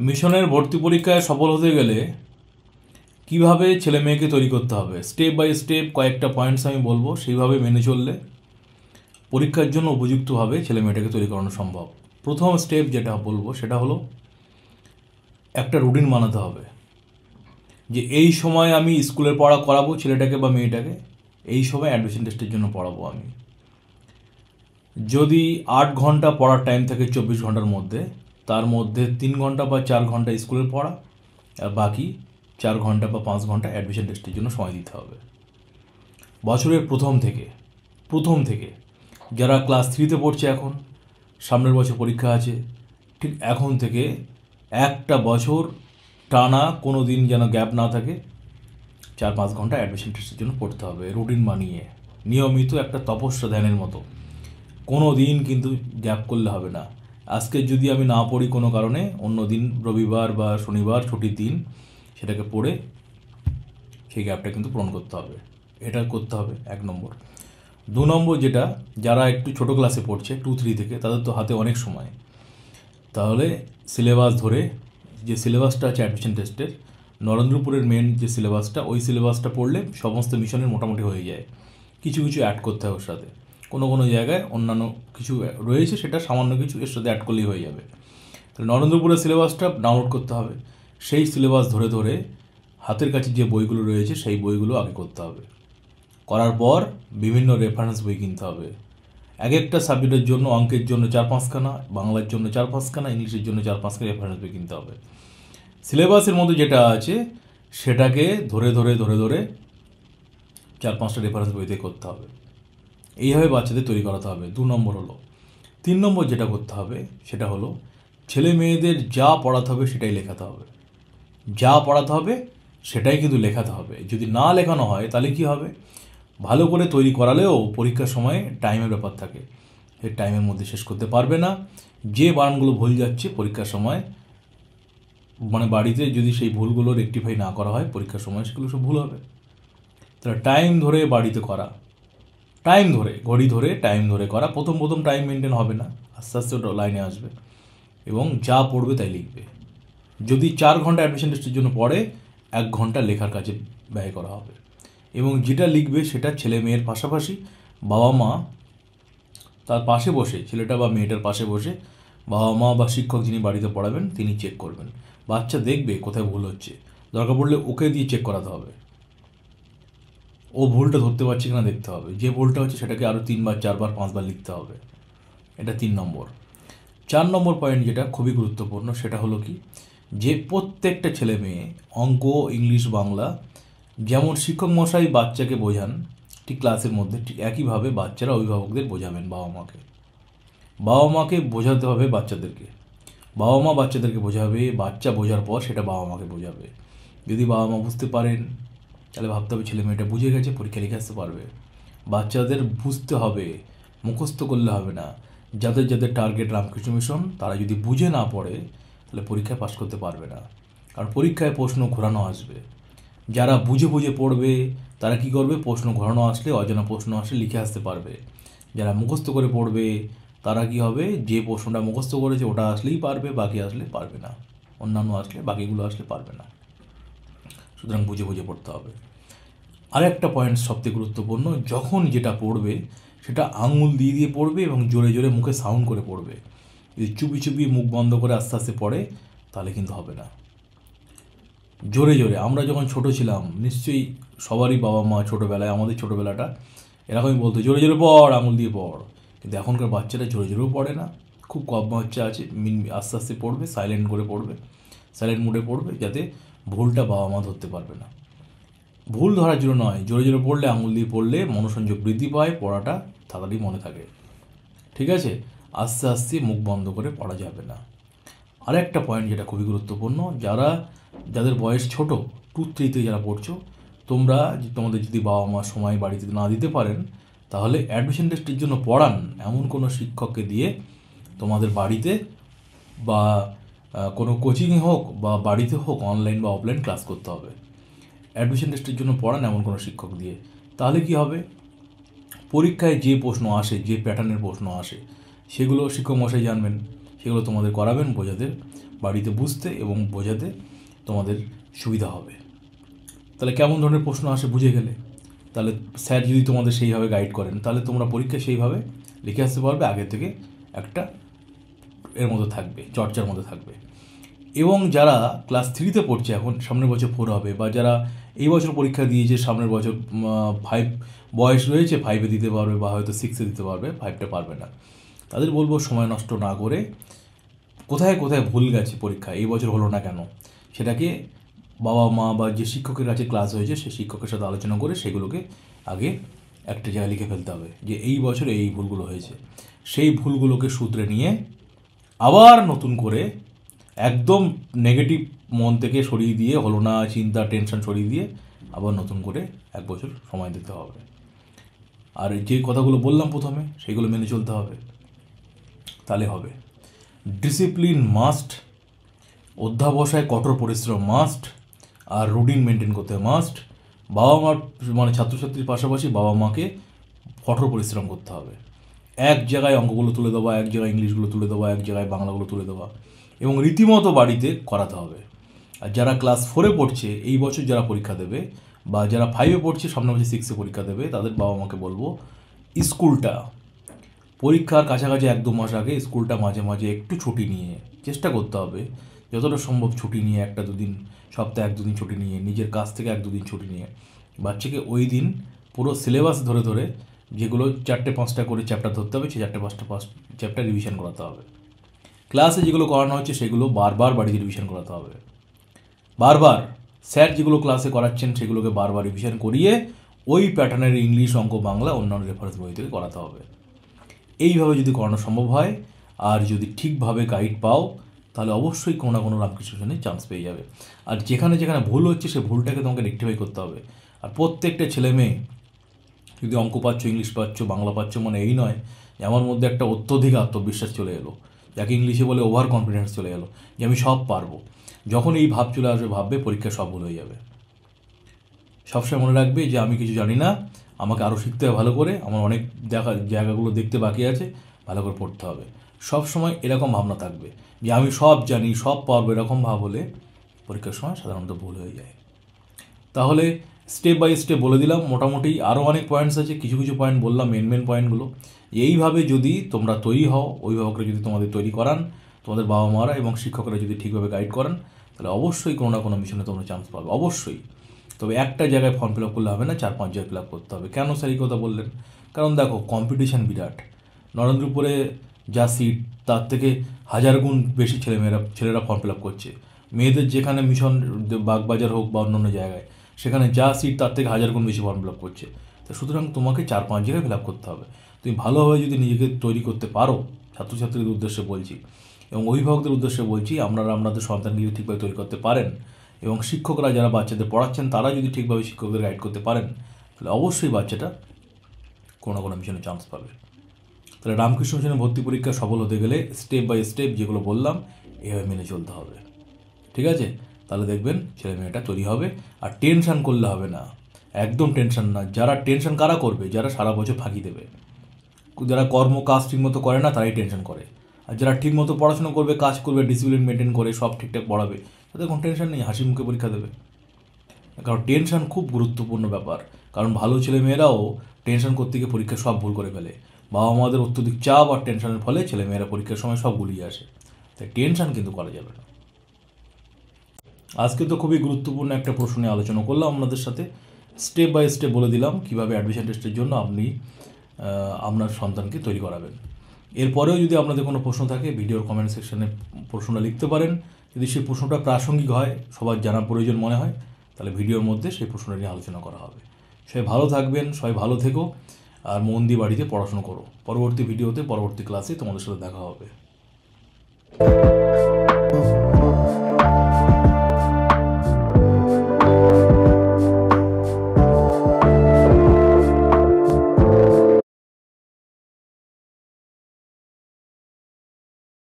মিশনের ভর্তি পরীক্ষায় সফল হতে গেলে কিভাবে ছেলে মেয়েকে তৈরি করতে হবে, স্টেপ বাই স্টেপ কয়েকটা পয়েন্টস আমি বলবো। সেইভাবে মেনে চললে পরীক্ষার জন্য উপযুক্তভাবে ছেলে মেয়েটাকে তৈরি করানো সম্ভব। প্রথম স্টেপ যেটা বলবো সেটা হলো একটা রুটিন বানাতে হবে, যে এই সময় আমি স্কুলের পড়া করাবো ছেলেটাকে বা মেয়েটাকে, এই সময় অ্যাডমিশন টেস্টের জন্য পড়াবো আমি। যদি 8 ঘন্টা পড়ার টাইম থাকে 24 ঘন্টার মধ্যে, তার মধ্যে 3 ঘন্টা বা 4 ঘন্টা স্কুলের পড়া, আর বাকি 4 ঘন্টা বা 5 ঘন্টা অ্যাডমিশন টেস্টের জন্য সময় দিতে হবে। বছরের প্রথম থেকে যারা ক্লাস 3তে পড়ছে, এখন সামনের বছর পরীক্ষা আছে, ঠিক এখন থেকে একটা বছর টানা কোনো দিন যেন গ্যাপ না থাকে, 4-5 ঘন্টা অ্যাডমিশন টেস্টের জন্য পড়তে হবে রুটিন বানিয়ে, নিয়মিত একটা তপস্যা ধ্যানের মতো। কোনো দিন কিন্তু গ্যাপ করলে হবে না। আজকে যদি আমি না পড়ি কোনো কারণে, অন্য দিন রবিবার বা শনিবার ছুটির দিন সেটাকে পড়ে সেই গ্যাপটা কিন্তু পূরণ করতে হবে। এটা করতে হবে 1 নম্বর। 2 নম্বর, যেটা যারা একটু ছোটো ক্লাসে পড়ছে 2-3 থেকে, তাদের তো হাতে অনেক সময়, তাহলে সিলেবাস ধরে, যে সিলেবাসটা আছে অ্যাডমিশন টেস্টের, নরেন্দ্রপুরের মেন যে সিলেবাসটা, ওই সিলেবাসটা পড়লে সমস্ত মিশনের মোটামুটি হয়ে যায়। কিছু কিছু অ্যাড করতে হবে ওর সাথে, কোনো জায়গায় অন্যান্য কিছু রয়েছে, সেটা সামান্য কিছু এর সাথে অ্যাড করলেই হয়ে যাবে। তাহলে নরেন্দ্রপুরের সিলেবাসটা ডাউনলোড করতে হবে, সেই সিলেবাস ধরে ধরে হাতের কাছে যে বইগুলো রয়েছে সেই বইগুলো আগে করতে হবে। করার পর বিভিন্ন রেফারেন্স বই কিনতে হবে। এক একটা সাবজেক্টের জন্য, অঙ্কের জন্য 4-5খানা, বাংলার জন্য 4-5খানা, ইংলিশের জন্য 4-5খানা রেফারেন্স বই কিনতে হবে। সিলেবাসের মধ্যে যেটা আছে সেটাকে ধরে ধরে 4-5টা রেফারেন্স বইতে করতে হবে। এইভাবে বাচ্চাদের তৈরি করাতে হবে। 2 নম্বর হলো। 3 নম্বর যেটা করতে হবে সেটা হলো ছেলে মেয়েদের যা পড়াতে হবে সেটাই লেখাতে হবে। যা পড়াতে হবে সেটাই কিন্তু লেখাতে হবে। যদি না লেখানো হয় তাহলে কি হবে, ভালো করে তৈরি করালেও পরীক্ষার সময় টাইমের ব্যাপার থাকে, সেই টাইমের মধ্যে শেষ করতে পারবে না। যে বানানগুলো ভুল যাচ্ছে পরীক্ষার সময়, মানে বাড়িতে যদি সেই ভুলগুলো রেকটিফাই না করা হয়, পরীক্ষার সময় সেগুলো সব ভুল হবে। তাহলে টাইম ধরে বাড়িতে করা, টাইম ধরে, ঘড়ি ধরে টাইম ধরে করা। প্রথম টাইম মেনটেন হবে না, আস্তে আস্তে ওটা লাইনে আসবে এবং যা পড়বে তাই লিখবে। যদি 4 ঘন্টা অ্যাডমিশন টেস্টের জন্য পড়ে, 1 ঘন্টা লেখার কাজে ব্যয় করা হবে। এবং যেটা লিখবে সেটা ছেলে মেয়ের পাশাপাশি বাবা মা তার পাশে বসে, ছেলেটা বা মেয়েটার পাশে বসে বাবা মা বা শিক্ষক যিনি বাড়িতে পড়াবেন তিনি চেক করবেন। বাচ্চা দেখবে কোথায় ভুল হচ্ছে, দরকার পড়লে ওকে দিয়ে চেক করাতে হবে, ও ভুলটা ধরতে পারছে কিনা দেখতে হবে। যে ভুলটা হচ্ছে সেটাকে আরও 3বার 4বার 5বার লিখতে হবে। এটা 3 নম্বর। 4 নম্বর পয়েন্ট যেটা খুবই গুরুত্বপূর্ণ সেটা হলো কি, যে প্রত্যেকটা ছেলে মেয়ে অঙ্ক, ইংলিশ, বাংলা যেমন শিক্ষক মশাই বাচ্চাকে বোঝান ঠিক ক্লাসের মধ্যে, ঠিক একইভাবে বাচ্চারা অভিভাবকদের বোঝাবেন। বাবা মাকে বোঝাতে হবে বাচ্চাদেরকে, বাবা মা বাচ্চাদেরকে বোঝাবে, বাচ্চা বোঝার পর সেটা বাবা মাকে বোঝাবে। যদি বাবা মা বুঝতে পারেন তাহলে ভাবতে হবে ছেলে মেয়েটা বুঝে গেছে, পরীক্ষা লিখে আসতে পারবে। বাচ্চাদের বুঝতে হবে, মুখস্থ করলে হবে না। যাদের টার্গেট রামকৃষ্ণ মিশন, তারা যদি বুঝে না পড়ে তাহলে পরীক্ষায় পাস করতে পারবে না, কারণ পরীক্ষায় প্রশ্ন ঘোরানো আসবে। যারা বুঝে পড়বে তারা কি করবে, প্রশ্ন ঘোরানো আসলে, অজানা প্রশ্ন আসলে লিখে আসতে পারবে। যারা মুখস্থ করে পড়বে তারা কি হবে, যে প্রশ্নটা মুখস্থ করেছে ওটা আসলেই পারবে, বাকি আসলে পারবে না, অন্যান্য আসলে, বাকিগুলো আসলে পারবে না। সুতরাং বুঝে পড়তে হবে। আরেকটা পয়েন্ট সবথেকে গুরুত্বপূর্ণ, যখন যেটা পড়বে সেটা আঙুল দিয়ে পড়বে এবং জোরে জোরে মুখে সাউন্ড করে পড়বে। যদি চুপি মুখ বন্ধ করে আস্তে আস্তে পড়ে তাহলে কিন্তু হবে না। জোরে আমরা যখন ছোট ছিলাম, নিশ্চয়ই সবারই বাবা মা ছোটোবেলায়, আমাদের ছোটোবেলাটা এরকমই বলতো, জোরে পড়, আঙুল দিয়ে পড়। কিন্তু এখনকার বাচ্চারা জোরেও পড়ে না, খুব কম বাচ্চা আছে আস্তে আস্তে পড়বে, সাইলেন্ট করে পড়বে, সাইলেন্ট মোডে পড়বে, যাতে ভুলটা বাবা মা ধরতে পারবে না। ভুল ধরার জন্য নয়, জোরে পড়লে, আঙুল দিয়ে পড়লে মনোসংযোগ বৃদ্ধি পায়, পড়াটা তাড়াতাড়ি মনে থাকে। ঠিক আছে, আস্তে আস্তে মুখ বন্ধ করে পড়া যাবে না। আরেকটা পয়েন্ট যেটা খুবই গুরুত্বপূর্ণ, যাদের বয়স ছোট, 2-3তে যারা পড়ছো, তোমাদের যদি বাবা মা সময় বাড়িতে না দিতে পারেন, তাহলে অ্যাডমিশন টেস্টের জন্য পড়ান এমন কোনো শিক্ষককে দিয়ে তোমাদের বাড়িতে বা কোনো কোচিংয়ে হোক বা বাড়িতে হোক, অনলাইন বা অফলাইন ক্লাস করতে হবে। অ্যাডমিশন টেস্টের জন্য পড়ান এমন কোনো শিক্ষক দিয়ে। তাহলে কি হবে, পরীক্ষায় যে প্রশ্ন আসে, যে প্যাটার্নের প্রশ্ন আসে, সেগুলো শিক্ষক মশাই জানবেন, সেগুলো তোমাদের করাবেন, বাড়িতে বুঝতে এবং বোঝাতে তোমাদের সুবিধা হবে। তাহলে কেমন ধরনের প্রশ্ন আসে বুঝে গেলে, তাহলে স্যার যদি তোমাদের সেইভাবে গাইড করেন তাহলে তোমরা পরীক্ষা সেইভাবে লিখে আসতে পারবে, আগে থেকে একটা এর মধ্যে থাকবে, চর্চার মধ্যে থাকবে। এবং যারা ক্লাস 3তে পড়ছে, এখন সামনের বছর 4 হবে, বা যারা এই বছর পরীক্ষা দিয়েছে, সামনের বছর 5 বয়স রয়েছে, 5-এ দিতে পারবে বা হয়তো 6-এ দিতে পারবে, 5টা পারবে না, তাদের বলবো সময় নষ্ট না করে কোথায় কোথায় ভুল গেছে পরীক্ষা, এই বছর হলো না কেন, সেটাকে বাবা মা বা যে শিক্ষকের কাছে ক্লাস হয়েছে সেই শিক্ষকের সাথে আলোচনা করে সেগুলোকে আগে একটা জায়গায় লিখে ফেলতে হবে যে এই বছর এই ভুলগুলো হয়েছে। সেই ভুলগুলোকে শুধরে নিয়ে আবার নতুন করে একদম নেগেটিভ মন থেকে সরিয়ে দিয়ে, হলো না চিন্তা টেনশন সরিয়ে দিয়ে আবার নতুন করে 1 বছর সময় দিতে হবে। আর যে কথাগুলো বললাম প্রথমে সেইগুলো মেনে চলতে হবে, তাহলে হবে। ডিসিপ্লিন মাস্ট, অধ্যাবসায় কঠোর পরিশ্রম মাস্ট, আর রুটিন মেনটেন করতে মাস্ট। বাবা মার মানে ছাত্রছাত্রীর পাশাপাশি বাবা মাকে কঠোর পরিশ্রম করতে হবে। এক জায়গায় অঙ্কগুলো তুলে দেওয়া, এক জায়গায় ইংলিশগুলো তুলে দেওয়া, এক জায়গায় বাংলাগুলো তুলে দেওয়া, এবং রীতিমতো বাড়িতে করাতে হবে। আর যারা ক্লাস 4-এ পড়ছে এই বছর যারা পরীক্ষা দেবে, বা যারা 5-এ পড়ছে সামনে বছর 6-এ পরীক্ষা দেবে, তাদের বাবা মাকে বলবো স্কুলটা পরীক্ষার কাছাকাছি 1-2 মাস আগে স্কুলটা মাঝে মাঝে একটু ছুটি নিয়ে চেষ্টা করতে হবে, যতটা সম্ভব ছুটি নিয়ে, 1-2 দিন, সপ্তাহে 1-2 দিন ছুটি নিয়ে, নিজের কাছ থেকে 1-2 দিন ছুটি নিয়ে বাচ্চাকে ওই দিন পুরো সিলেবাস ধরে ধরে যেগুলো 4-5টা করে চ্যাপ্টার ধরতে হবে, সেই 4-5টা চ্যাপ্টার রিভিশন করাতে হবে। ক্লাসে যেগুলো করানো হচ্ছে সেগুলো বারবার বাড়িতে রিভিশন করাতে হবে। বারবার স্যার যেগুলো ক্লাসে করাচ্ছেন সেগুলোকে বারবার রিভিশন করিয়ে ওই প্যাটার্নের ইংলিশ, অঙ্ক, বাংলা অন্যান্য রেফারেন্স বই থেকে করাতে হবে। এইভাবে যদি করানো সম্ভব হয় আর যদি ঠিকভাবে গাইড পাও, তাহলে অবশ্যই কোনো না কোনো রামকৃষ্ণ মিশনে চান্স পেয়ে যাবে। আর যেখানে যেখানে ভুল হচ্ছে সেই ভুলটাকে তোমাকে রেকটিফাই করতে হবে। আর প্রত্যেকটা ছেলে মেয়ে যদি অঙ্ক পাচ্ছ, ইংলিশ পাচ্ছ, বাংলা পাচ্ছ, মানে এই নয় যে আমার মধ্যে একটা অত্যধিক আত্মবিশ্বাস চলে এলো, যাকে ইংলিশে বলে ওভার কনফিডেন্স চলে এলো যে আমি সব পারবো। যখন এই ভাব চলে আসবে, ভাববে পরীক্ষা সব ভুল হয়ে যাবে। সবসময় মনে রাখবে যে আমি কিছু জানি না, আমাকে আরও শিখতে হবে ভালো করে, আমার অনেক জায়গাগুলো দেখতে বাকি আছে, ভালো করে পড়তে হবে। সব সময় এরকম ভাবনা থাকবে যে আমি সব জানি, সব পারবো, এরকম ভাব হলে পরীক্ষার সময় সাধারণত ভুল হয়ে যায়। তাহলে স্টেপ বাই স্টেপ বলে দিলাম, মোটামুটি আরও অনেক পয়েন্টস আছে, কিছু কিছু পয়েন্ট বললাম, মেন পয়েন্টগুলো। এইভাবে যদি তোমরা তৈরি হও, অভিভাবকরা যদি তোমাদের তৈরি করান, তোমাদের বাবা মারা এবং শিক্ষকরা যদি ঠিকভাবে গাইড করেন, তাহলে অবশ্যই কোনো না কোনো মিশনে তোমরা চান্স পাবে, অবশ্যই। তবে একটা জায়গায় ফর্ম ফিল আপ করলে হবে না, 4-5 জায়গায় ফিল আপ করতে হবে। কেন স্যার এই কথা বললেন? কারণ দেখো কম্পিটিশান বিরাট। নরেন্দ্রপুরে যা সিট তার থেকে 1000 গুণ বেশি ছেলেরা ফর্ম ফিল আপ করছে। মেয়েদের যেখানে মিশন, বাগবাজার হোক বা অন্য জায়গায়, সেখানে যা সিট তার থেকে 1000 গুণ বেশি ফর্ম ফিল আপ করছে। তো সুতরাং তোমাকে 4-5 জায়গায় ফিল আপ করতে হবে। তুমি ভালোভাবে যদি নিজেকে তৈরি করতে পারো, ছাত্রছাত্রীদের উদ্দেশ্যে বলছি এবং অভিভাবকদের উদ্দেশ্যে বলছি, আপনারা আপনাদের সন্তানকে যদি ঠিকভাবে তৈরি করতে পারেন এবং শিক্ষকরা যারা বাচ্চাদের পড়াচ্ছেন তারা যদি ঠিকভাবে শিক্ষকদের গাইড করতে পারেন, তাহলে অবশ্যই বাচ্চাটা কোনো না কোনো মিশনে চান্স পাবে। তাহলে রামকৃষ্ণ মিশনে ভর্তি পরীক্ষা সফল হতে গেলে স্টেপ বাই স্টেপ যেগুলো বললাম এভাবে মেনে চলতে হবে, ঠিক আছে? তাহলে দেখবেন ছেলে মেয়েটা তৈরি হবে। আর টেনশন করলে হবে না, একদম টেনশন না। যারা টেনশন কারা করবে? যারা সারা বছর ফাঁকি দেবে, যারা কাজ ঠিকমতো করে না তারাই টেনশন করে। আর যারা ঠিকমতো পড়াশোনা করবে, কাজ করবে, ডিসিপ্লিন মেনটেন করে সব ঠিকঠাক পড়াবে, তাদের কোনো টেনশন নেই, হাসি মুখে পরীক্ষা দেবে। কারণ টেনশন খুব গুরুত্বপূর্ণ ব্যাপার। কারণ ভালো ছেলে মেয়েরাও টেনশন করতে গিয়ে পরীক্ষা সব ভুল করে ফেলে। বাবা মাদের অত্যধিক চাপ আর টেনশনের ফলে ছেলে মেয়েরা পরীক্ষার সময় সব গুলিয়ে আসে। তাই টেনশন কিন্তু করা যাবে না। আজকে তো খুবই গুরুত্বপূর্ণ একটা প্রশ্ন নিয়ে আলোচনা করলাম আপনাদের সাথে। স্টেপ বাই স্টেপ বলে দিলাম কীভাবে অ্যাডমিশন টেস্টের জন্য আপনি আপনার সন্তানকে তৈরি করাবেন। এরপরেও যদি আপনাদের কোনো প্রশ্ন থাকে ভিডিওর কমেন্ট সেকশনে প্রশ্নটা লিখতে পারেন। যদি সেই প্রশ্নটা প্রাসঙ্গিক হয়, সবার জানার প্রয়োজন মনে হয়, তাহলে ভিডিওর মধ্যে সেই প্রশ্নটা নিয়ে আলোচনা করা হবে। সবাই ভালো থাকবেন, সবাই ভালো থেকো, আর মন দিয়ে বাড়িতে পড়াশোনা করো। পরবর্তী ভিডিওতে, পরবর্তী ক্লাসে তোমাদের সাথে দেখা হবে।